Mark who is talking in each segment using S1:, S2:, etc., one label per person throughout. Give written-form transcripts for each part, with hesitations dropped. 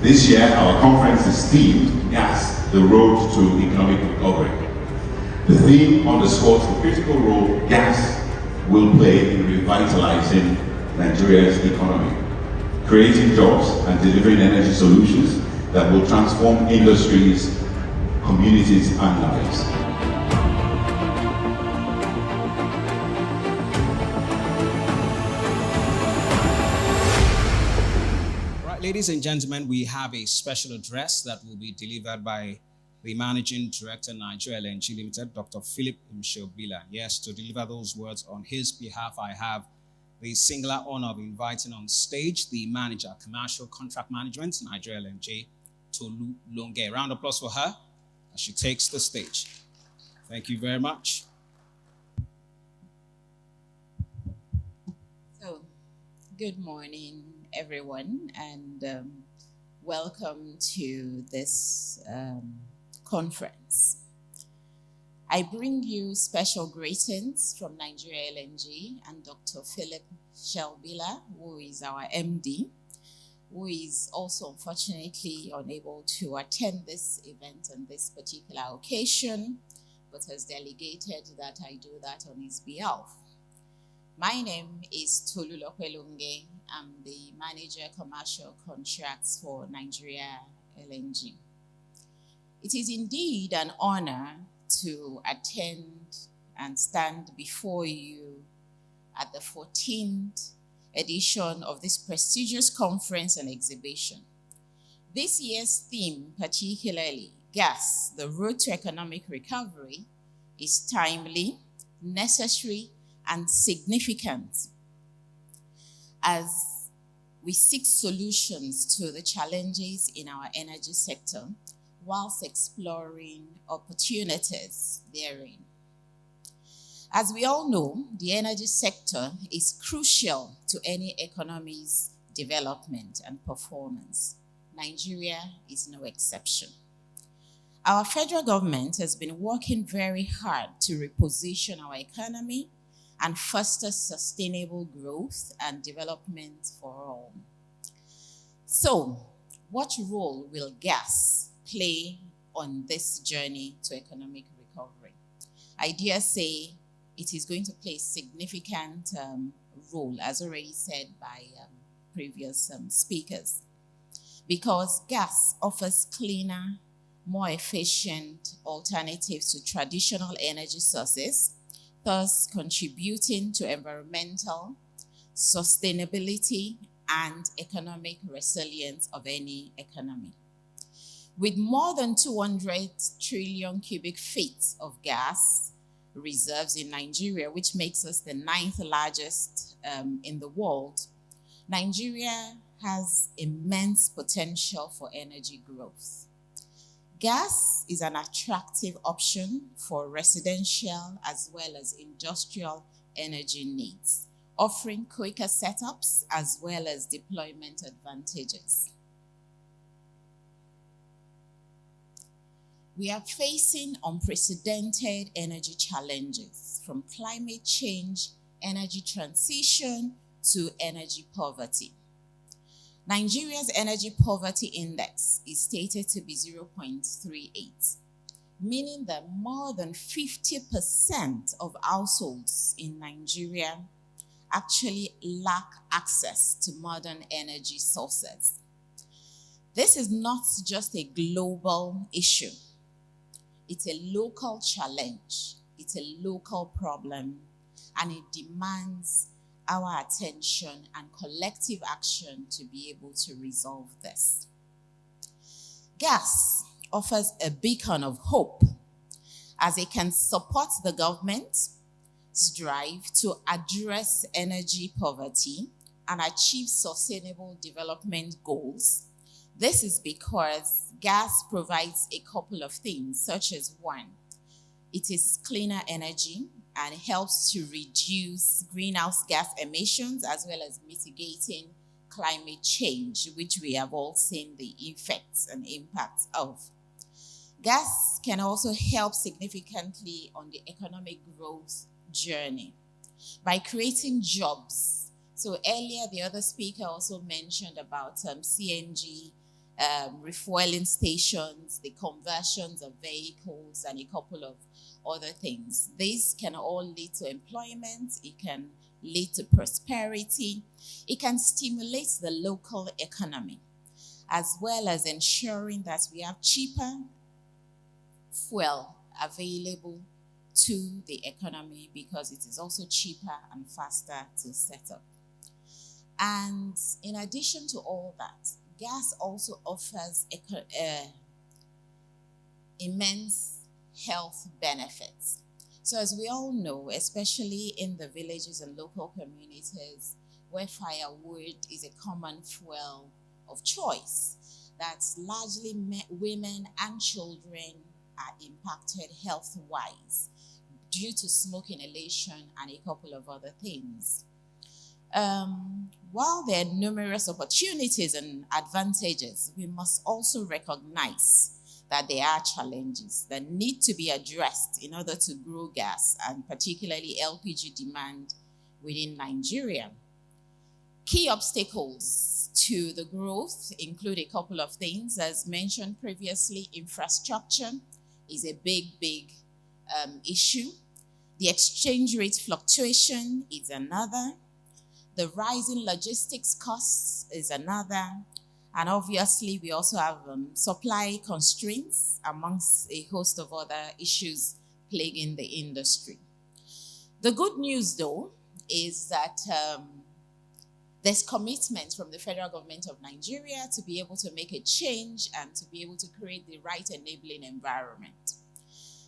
S1: This year, our conference is themed Gas, the Road to Economic Recovery. The theme underscores the critical role gas will play in revitalizing Nigeria's economy, creating jobs and delivering energy solutions that will transform industries, communities, and lives.
S2: Ladies and gentlemen, we have a special address that will be delivered by the Managing Director, Nigeria NLNG Limited, Dr. Philip Mshobila. Yes, to deliver those words on his behalf, I have the singular honor of inviting on stage the Manager, Commercial Contract Management, Nigeria NLNG, Tolu Longe. Round of applause for her as she takes the stage. Thank you very much.
S3: So, good morning, everyone, and welcome to this conference. I bring you special greetings from Nigeria NLNG and Dr. Philip Mshobila, who is our MD, who is also unfortunately unable to attend this event on this particular occasion, but has delegated that I do that on his behalf. My name is Tolu Longe. I'm the Manager Commercial Contracts for Nigeria NLNG. It is indeed an honor to attend and stand before you at the 14th edition of this prestigious conference and exhibition. This year's theme, particularly Gas, the Road to Economic Recovery, is timely, necessary, and significant as we seek solutions to the challenges in our energy sector whilst exploring opportunities therein. As we all know, the energy sector is crucial to any economy's development and performance. Nigeria is no exception. Our federal government has been working very hard to reposition our economy and foster sustainable growth and development for all. So, what role will gas play on this journey to economic recovery? I dare say it is going to play a significant role, as already said by previous speakers, because gas offers cleaner, more efficient alternatives to traditional energy sources, thus contributing to environmental, sustainability, and economic resilience of any economy. With more than 200 trillion cubic feet of gas reserves in Nigeria, which makes us the 9th largest in the world, Nigeria has immense potential for energy growth. Gas is an attractive option for residential as well as industrial energy needs, offering quicker setups as well as deployment advantages. We are facing unprecedented energy challenges, from climate change, energy transition, to energy poverty. Nigeria's energy poverty index is stated to be 0.38, meaning that more than 50% of households in Nigeria actually lack access to modern energy sources. This is not just a global issue. It's a local challenge, it's a local problem, and it demands our attention and collective action to be able to resolve this. Gas offers a beacon of hope as it can support the government's drive to address energy poverty and achieve sustainable development goals. This is because gas provides a couple of things, such as one, it is cleaner energy and helps to reduce greenhouse gas emissions as well as mitigating climate change, which we have all seen the effects and impacts of. Gas can also help significantly on the economic growth journey by creating jobs. So earlier, the other speaker also mentioned about CNG refueling stations, the conversions of vehicles, and a couple of other things. These can all lead to employment. It can lead to prosperity. It can stimulate the local economy, as well as ensuring that we have cheaper fuel available to the economy, because it is also cheaper and faster to set up. And in addition to all that, gas also offers immense health benefits. So as we all know, especially in the villages and local communities where firewood is a common fuel of choice, that largely women and children are impacted health-wise due to smoke inhalation and a couple of other things. While there are numerous opportunities and advantages, we must also recognize that there are challenges that need to be addressed in order to grow gas, and particularly LPG demand within Nigeria. Key obstacles to the growth include a couple of things. As mentioned previously, infrastructure is a big issue. The exchange rate fluctuation is another. The rising logistics costs is another. And obviously, we also have supply constraints amongst a host of other issues plaguing the industry. The good news, though, is that there's commitment from the federal government of Nigeria to be able to make a change and to be able to create the right enabling environment.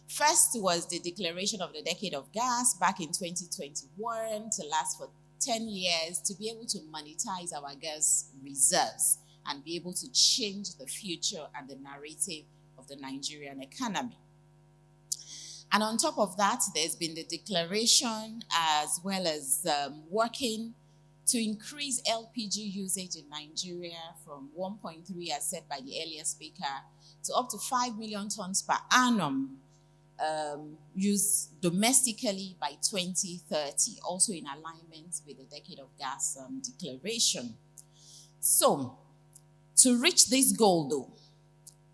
S3: First was the declaration of the Decade of Gas back in 2021 to last for 10 years, to be able to monetize our gas reserves and be able to change the future and the narrative of the Nigerian economy. And on top of that, there's been the declaration as well as working to increase LPG usage in Nigeria from 1.3, as said by the earlier speaker, to up to 5 million tons per annum used domestically by 2030, also in alignment with the Decade of Gas declaration. So, to reach this goal, though,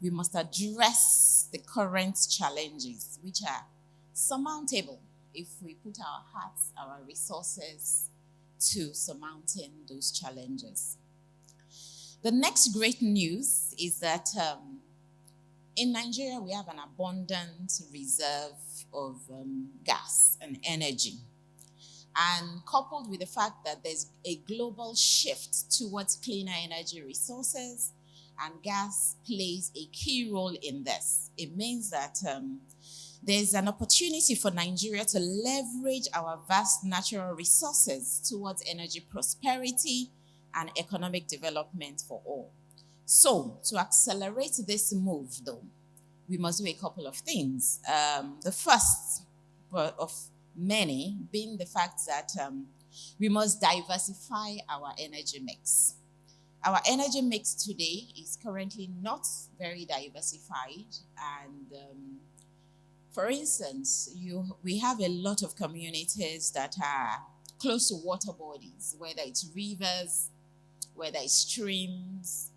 S3: we must address the current challenges, which are surmountable if we put our hearts, our resources to surmounting those challenges. The next great news is that in Nigeria, we have an abundant reserve of gas and energy. And coupled with the fact that there's a global shift towards cleaner energy resources, and gas plays a key role in this, it means that there's an opportunity for Nigeria to leverage our vast natural resources towards energy prosperity and economic development for all. So, to accelerate this move, though, we must do a couple of things. The first of many being the fact that we must diversify our energy mix. Our energy mix today is currently not very diversified, and for instance, we have a lot of communities that are close to water bodies, whether it's rivers, whether it's streams,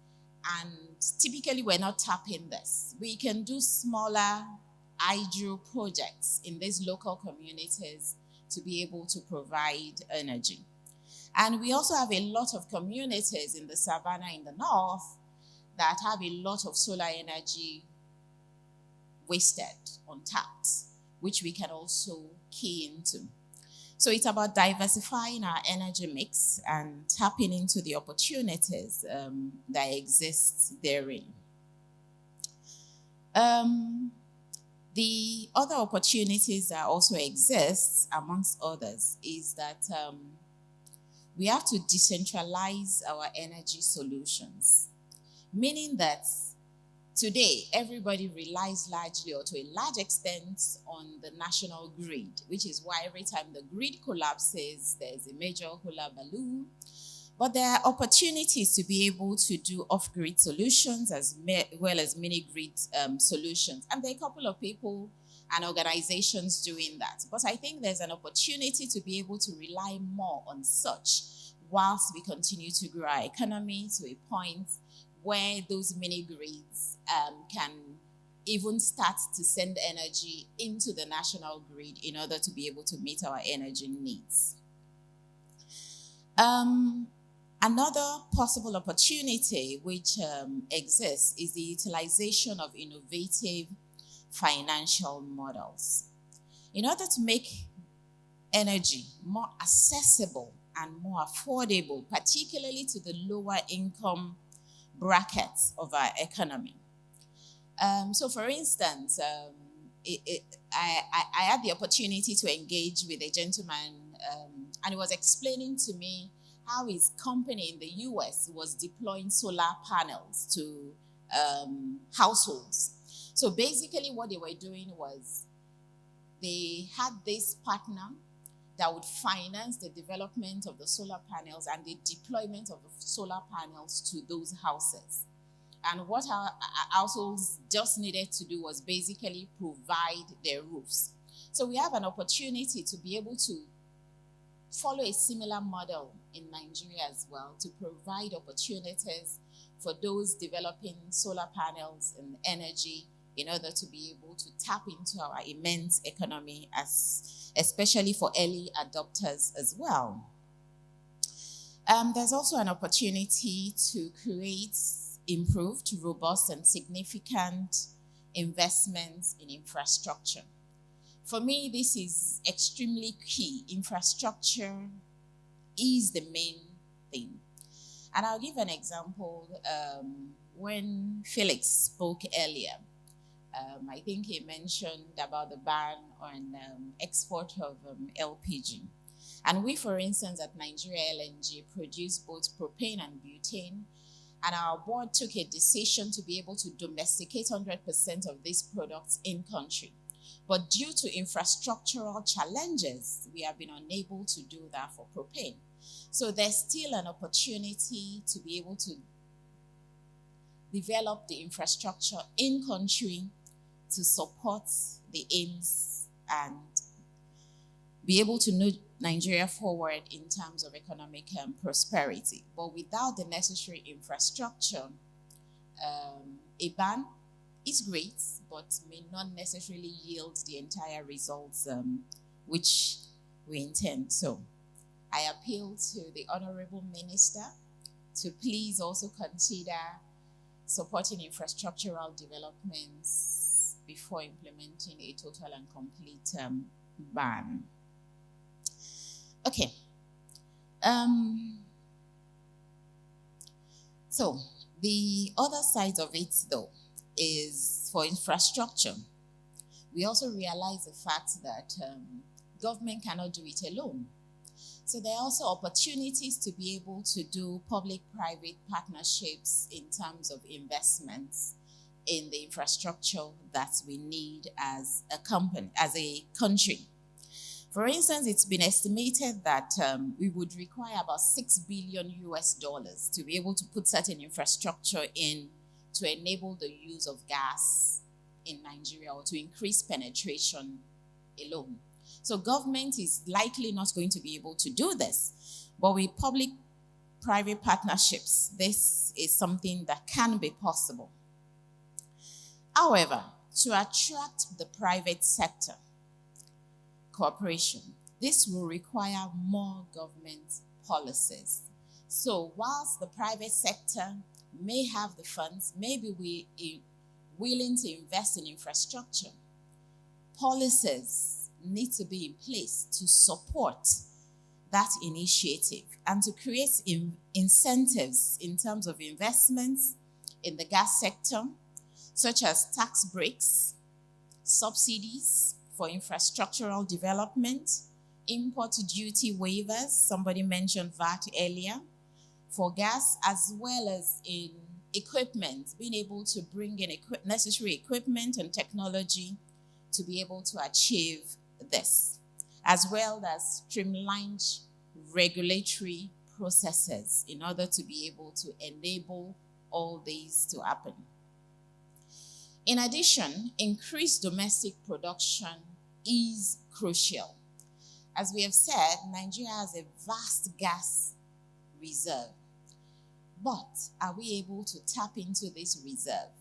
S3: and typically we're not tapping this. We can do smaller hydro projects in these local communities to be able to provide energy. And we also have a lot of communities in the savannah in the north that have a lot of solar energy wasted, untapped, which we can also key into. So it's about diversifying our energy mix and tapping into the opportunities that exist therein. The other opportunities that also exist, amongst others, is that we have to decentralize our energy solutions, meaning that today, everybody relies largely or to a large extent on the national grid, which is why every time the grid collapses, there's a major hullabaloo. But there are opportunities to be able to do off-grid solutions as well as mini-grid solutions. And there are a couple of people and organizations doing that. But I think there's an opportunity to be able to rely more on such whilst we continue to grow our economy to a point where those mini grids can even start to send energy into the national grid in order to be able to meet our energy needs. Another possible opportunity which exists is the utilization of innovative financial models. In order to make energy more accessible and more affordable, particularly to the lower income brackets of our economy. So for instance, I had the opportunity to engage with a gentleman and he was explaining to me how his company in the US was deploying solar panels to households. So basically what they were doing was they had this partner that would finance the development of the solar panels and the deployment of the solar panels to those houses. And what our households just needed to do was basically provide their roofs. So we have an opportunity to be able to follow a similar model in Nigeria as well, to provide opportunities for those developing solar panels and energy in order to be able to tap into our immense economy, especially for early adopters as well. There's also an opportunity to create improved, robust, and significant investments in infrastructure. For me, this is extremely key. Infrastructure is the main thing. And I'll give an example. When Felix spoke earlier, I think he mentioned about the ban on export of LPG. And we, for instance, at Nigeria LNG produce both propane and butane. And our board took a decision to be able to domesticate 100% of these products in country. But due to infrastructural challenges, we have been unable to do that for propane. So there's still an opportunity to be able to develop the infrastructure in country to support the aims and be able to move Nigeria forward in terms of economic prosperity. But without the necessary infrastructure, a ban is great, but may not necessarily yield the entire results which we intend. So I appeal to the Honorable Minister to please also consider supporting infrastructural developments before implementing a total and complete ban. Okay. So the other side of it, though, is for infrastructure. We also realize the fact that government cannot do it alone. So there are also opportunities to be able to do public-private partnerships in terms of investments in the infrastructure that we need as a company, as a country. For instance, it's been estimated that we would require about $6 billion to be able to put certain infrastructure in to enable the use of gas in Nigeria or to increase penetration alone. So government is likely not going to be able to do this. But with public-private partnerships, this is something that can be possible. However, to attract the private sector cooperation, this will require more government policies. So whilst the private sector may have the funds, maybe we are willing to invest in infrastructure, policies need to be in place to support that initiative and to create incentives in terms of investments in the gas sector, such as tax breaks, subsidies for infrastructural development, import duty waivers, somebody mentioned VAT earlier, for gas, as well as in equipment, being able to bring in necessary equipment and technology to be able to achieve this, as well as streamlined regulatory processes in order to be able to enable all these to happen. In addition, increased domestic production is crucial. As we have said, Nigeria has a vast gas reserve, But are we able to tap into this reserve?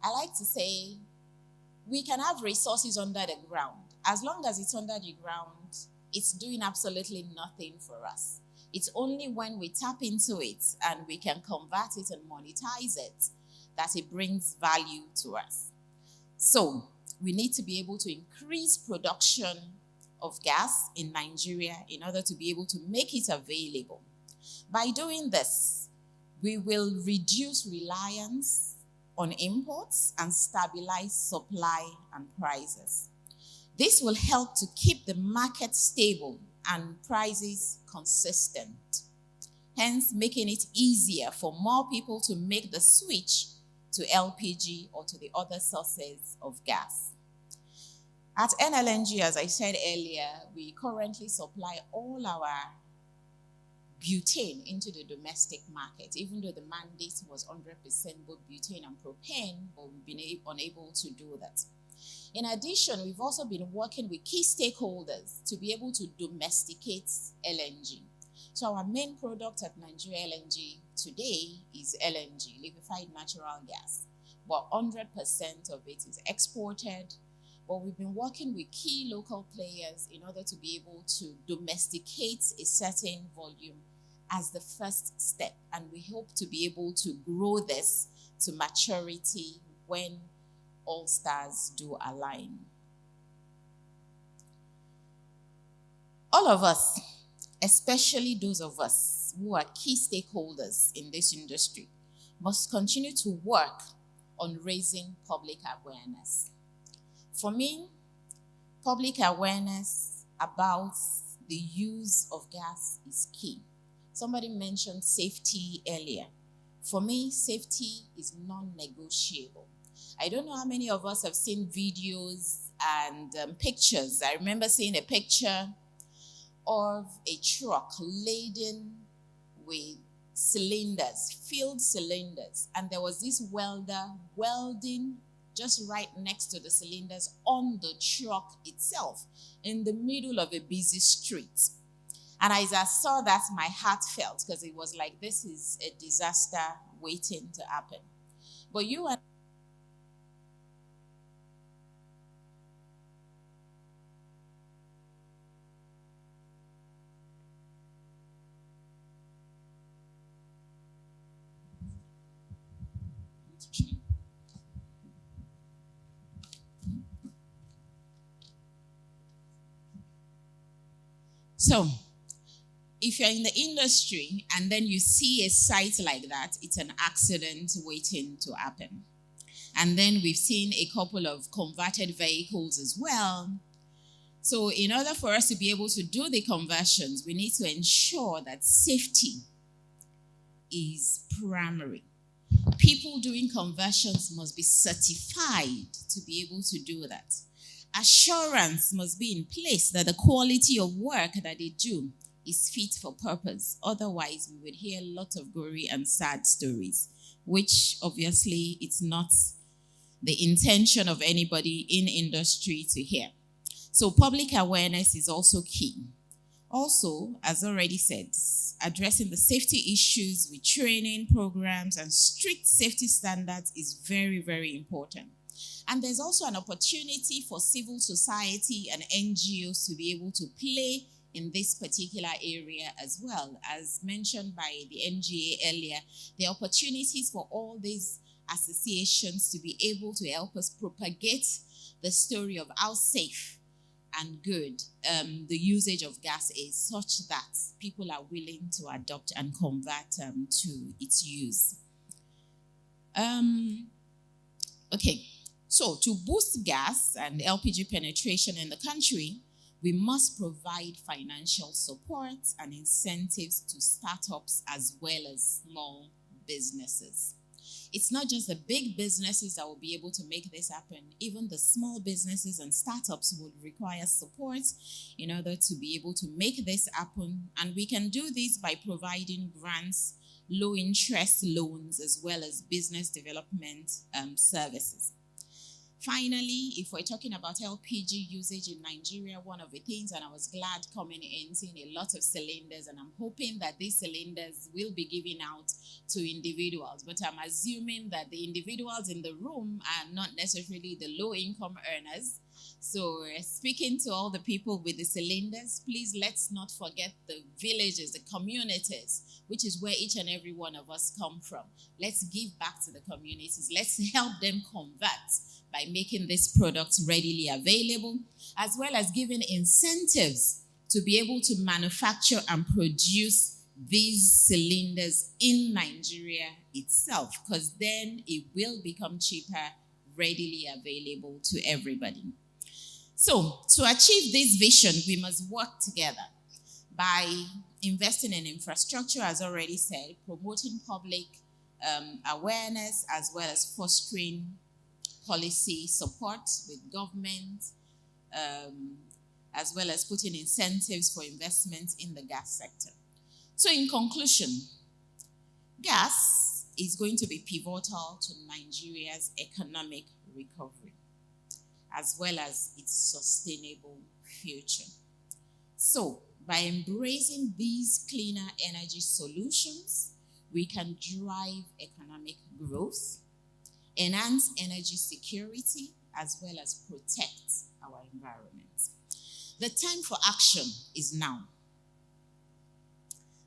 S3: I like to say we can have resources under the ground. As long as it's under the ground, it's doing absolutely nothing for us. It's only when we tap into it and we can convert it and monetize it that it brings value to us. So we need to be able to increase production of gas in Nigeria in order to be able to make it available. By doing this, we will reduce reliance on imports and stabilize supply and prices. This will help to keep the market stable and prices consistent, hence making it easier for more people to make the switch to LPG or to the other sources of gas. At NLNG, as I said earlier, we currently supply all our butane into the domestic market, even though the mandate was 100% both butane and propane, but we've been unable to do that. In addition, we've also been working with key stakeholders to be able to domesticate LNG. So our main product at Nigeria LNG today is LNG, liquefied natural gas, but 100% of it is exported. But we've been working with key local players in order to be able to domesticate a certain volume as the first step. And we hope to be able to grow this to maturity when all stars do align. All of us, especially those of us who are key stakeholders in this industry, must continue to work on raising public awareness. For me, public awareness about the use of gas is key. Somebody mentioned safety earlier. For me, safety is non-negotiable. I don't know how many of us have seen videos and pictures. I remember seeing a picture of a truck laden with cylinders, filled cylinders, and there was this welder welding just right next to the cylinders on the truck itself in the middle of a busy street. And as I saw that, my heart felt, because it was like, this is a disaster waiting to happen. But you and so, if you're in the industry and then you see a site like that, it's an accident waiting to happen. And then we've seen a couple of converted vehicles as well. So in order for us to be able to do the conversions, we need to ensure that safety is primary. People doing conversions must be certified to be able to do that. Assurance must be in place that the quality of work that they do is fit for purpose. Otherwise, we would hear a lot of gory and sad stories, which obviously it's not the intention of anybody in industry to hear. So public awareness is also key. Also, as already said, addressing the safety issues with training programs and strict safety standards is very, very important. And there's also an opportunity for civil society and NGOs to be able to play in this particular area as well. As mentioned by the NGA earlier, the opportunities for all these associations to be able to help us propagate the story of how safe and good the usage of gas is, such that people are willing to adopt and convert to its use. Okay. So to boost gas and LPG penetration in the country, we must provide financial support and incentives to startups as well as small businesses. It's not just the big businesses that will be able to make this happen. Even the small businesses and startups will require support in order to be able to make this happen. And we can do this by providing grants, low interest loans, as well as business development services. Finally, if we're talking about LPG usage in Nigeria, one of the things, and I was glad coming in, seeing a lot of cylinders, and I'm hoping that these cylinders will be given out to individuals. But I'm assuming that the individuals in the room are not necessarily the low-income earners. So speaking to all the people with the cylinders, please let's not forget the villages, the communities, which is where each and every one of us come from. Let's give back to the communities. Let's help them convert by making these products readily available, as well as giving incentives to be able to manufacture and produce these cylinders in Nigeria itself, because then it will become cheaper, readily available to everybody. So, to achieve this vision, we must work together by investing in infrastructure, as already said, promoting public awareness, as well as fostering policy support with government, as well as putting incentives for investments in the gas sector. So in conclusion, gas is going to be pivotal to Nigeria's economic recovery, as well as its sustainable future. So by embracing these cleaner energy solutions, we can drive economic growth, enhance energy security, as well as protect our environment. The time for action is now.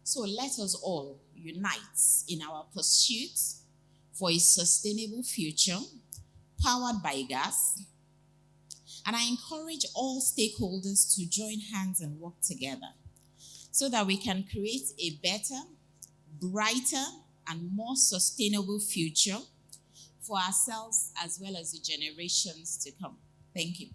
S3: So let us all unite in our pursuit for a sustainable future powered by gas. And I encourage all stakeholders to join hands and work together so that we can create a better, brighter, and more sustainable future for ourselves as well as the generations to come. Thank you.